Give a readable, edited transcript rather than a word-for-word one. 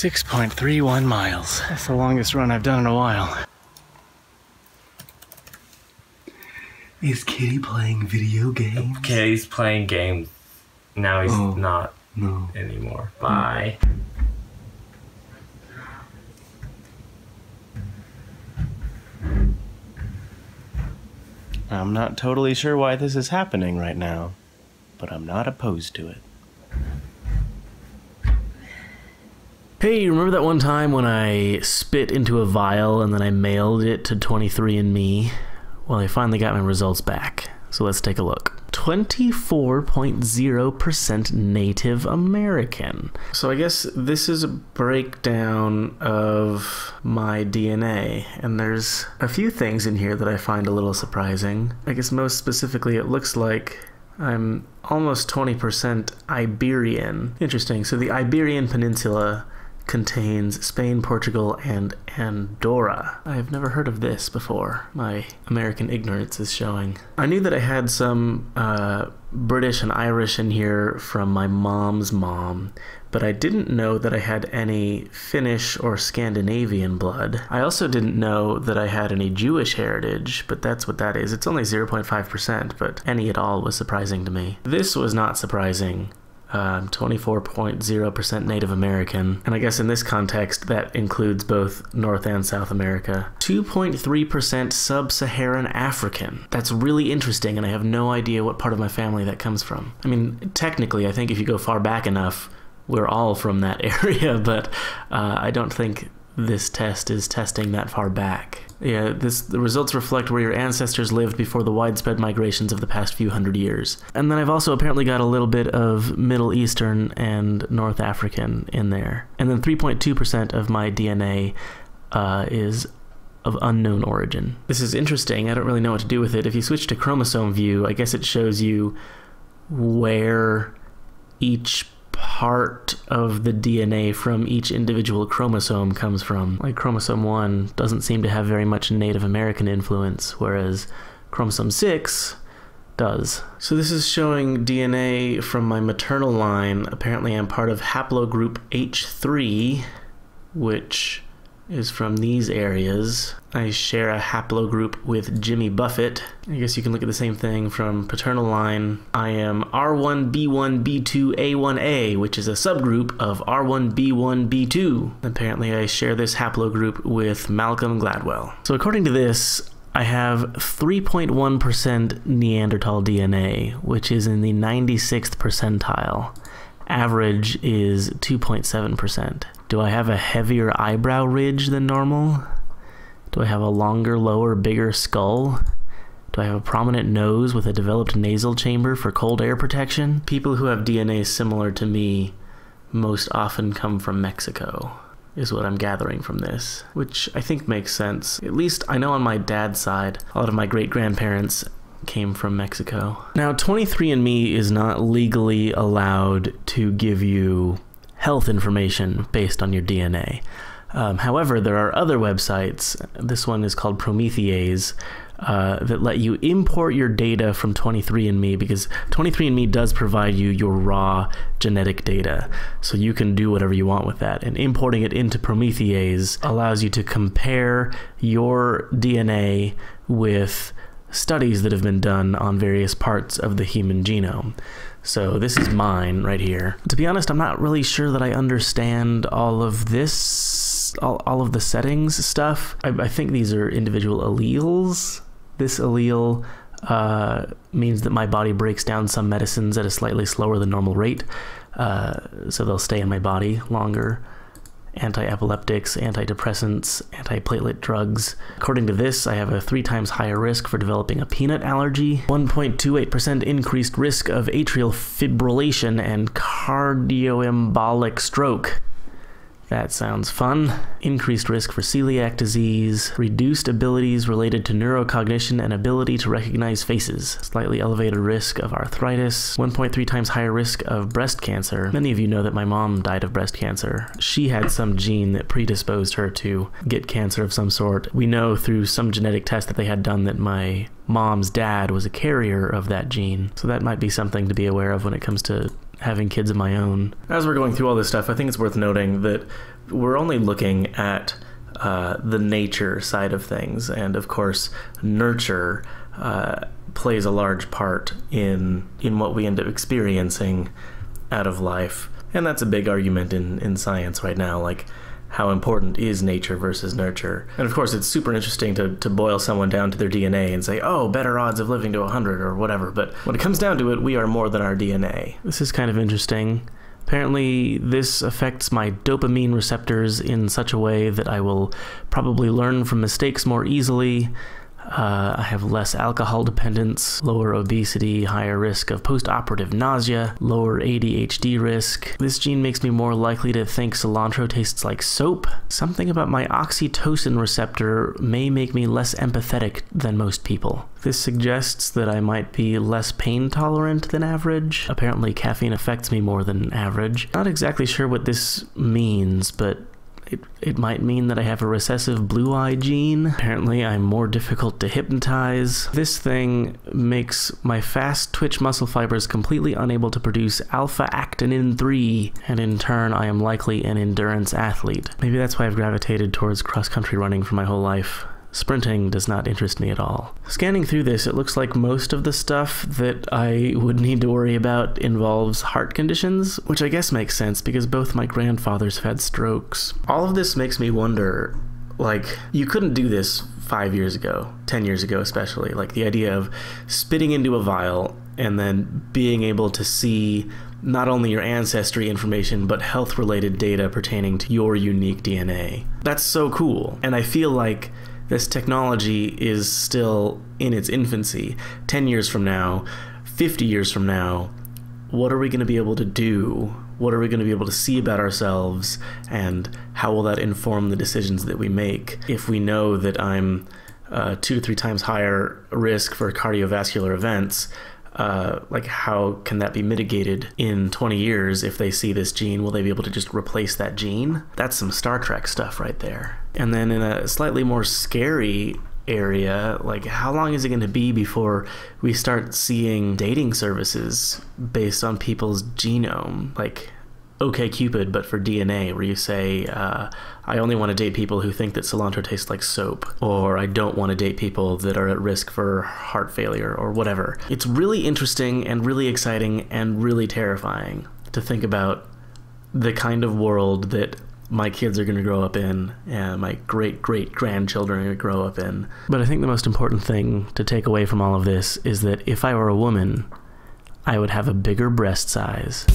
6.31 miles. That's the longest run I've done in a while. Is Kitty playing video games? Kitty's playing games. Now he's not anymore. Bye. I'm not totally sure why this is happening right now, but I'm not opposed to it. Hey, remember that one time when I spit into a vial and then I mailed it to 23andMe? Well, I finally got my results back, so let's take a look. 24.0% Native American. So I guess this is a breakdown of my DNA, and there's a few things in here that I find a little surprising. I guess most specifically it looks like I'm almost 20% Iberian. Interesting, so the Iberian Peninsula contains Spain, Portugal, and Andorra. I have never heard of this before. My American ignorance is showing. I knew that I had some British and Irish in here from my mom's mom, but I didn't know that I had any Finnish or Scandinavian blood. I also didn't know that I had any Jewish heritage, but that's what that is. It's only 0.5%, but any at all was surprising to me. This was not surprising. 24.0% Native American, and I guess in this context that includes both North and South America. 2.3% Sub-Saharan African. That's really interesting, and I have no idea what part of my family that comes from. I mean, technically, I think if you go far back enough, we're all from that area, but I don't think this test is testing that far back. Yeah, the results reflect where your ancestors lived before the widespread migrations of the past few hundred years. And then I've also apparently got a little bit of Middle Eastern and North African in there. And then 3.2% of my DNA is of unknown origin. This is interesting. I don't really know what to do with it. If you switch to chromosome view, I guess it shows you where each part of the DNA from each individual chromosome comes from. Like chromosome 1 doesn't seem to have very much Native American influence, whereas chromosome 6 does. So this is showing DNA from my maternal line. Apparently I'm part of haplogroup H3, which is from these areas. I share a haplogroup with Jimmy Buffett. I guess you can look at the same thing from paternal line. I am R1B1B2A1A, which is a subgroup of R1B1B2. Apparently I share this haplogroup with Malcolm Gladwell. So according to this, I have 3.1% Neanderthal DNA, which is in the 96th percentile. Average is 2.7%. Do I have a heavier eyebrow ridge than normal? Do I have a longer, lower, bigger skull? Do I have a prominent nose with a developed nasal chamber for cold air protection? People who have DNA similar to me most often come from Mexico, is what I'm gathering from this, which I think makes sense. At least I know on my dad's side, a lot of my great-grandparents came from Mexico. Now, 23andMe is not legally allowed to give you health information based on your DNA. However, there are other websites, this one is called Prometheus, that let you import your data from 23andMe, because 23andMe does provide you your raw genetic data, so you can do whatever you want with that. And importing it into Prometheus allows you to compare your DNA with studies that have been done on various parts of the human genome. So this is mine right here. To be honest, I'm not really sure that I understand all of this, all of the settings stuff. I think these are individual alleles. This allele means that my body breaks down some medicines at a slightly slower than normal rate, so they'll stay in my body longer. Anti-epileptics, antidepressants, antiplatelet drugs. According to this, I have a 3 times higher risk for developing a peanut allergy, 1.28% increased risk of atrial fibrillation and cardioembolic stroke. That sounds fun. Increased risk for celiac disease, reduced abilities related to neurocognition and ability to recognize faces, slightly elevated risk of arthritis, 1.3 times higher risk of breast cancer. Many of you know that my mom died of breast cancer. She had some gene that predisposed her to get cancer of some sort. We know through some genetic test that they had done that my mom's dad was a carrier of that gene. So that might be something to be aware of when it comes to having kids of my own. As we're going through all this stuff, I think it's worth noting that we're only looking at the nature side of things, and of course nurture plays a large part in what we end up experiencing out of life. And that's a big argument in science right now, like how important is nature versus nurture. And of course it's super interesting to boil someone down to their DNA and say, oh, better odds of living to 100 or whatever, but when it comes down to it, we are more than our DNA. This is kind of interesting. Apparently, this affects my dopamine receptors in such a way that I will probably learn from mistakes more easily. I have less alcohol dependence, lower obesity, higher risk of post-operative nausea, lower ADHD risk. This gene makes me more likely to think cilantro tastes like soap. Something about my oxytocin receptor may make me less empathetic than most people. This suggests that I might be less pain tolerant than average. Apparently caffeine affects me more than average. Not exactly sure what this means, but it might mean that I have a recessive blue eye gene. Apparently I'm more difficult to hypnotize. This thing makes my fast twitch muscle fibers completely unable to produce alpha-actinin 3, and in turn I am likely an endurance athlete. Maybe that's why I've gravitated towards cross-country running for my whole life. Sprinting does not interest me at all. Scanning through this, it looks like most of the stuff that I would need to worry about involves heart conditions, which I guess makes sense because both my grandfathers have had strokes. All of this makes me wonder, like, you couldn't do this 5 years ago, 10 years ago especially. Like the idea of spitting into a vial and then being able to see not only your ancestry information, but health-related data pertaining to your unique DNA. That's so cool. And I feel like this technology is still in its infancy. 10 years from now, 50 years from now, what are we going to be able to do? What are we going to be able to see about ourselves? And how will that inform the decisions that we make? If we know that I'm 2 to 3 times higher risk for cardiovascular events, like how can that be mitigated in 20 years? If they see this gene, will they be able to just replace that gene? That's some Star Trek stuff right there. And then in a slightly more scary area, like how long is it going to be before we start seeing dating services based on people's genome? Like OkCupid, but for DNA, where you say, I only want to date people who think that cilantro tastes like soap, or I don't want to date people that are at risk for heart failure, or whatever. It's really interesting and really exciting and really terrifying to think about the kind of world that my kids are going to grow up in, and my great-great-grandchildren are going to grow up in. But I think the most important thing to take away from all of this is that if I were a woman, I would have a bigger breast size.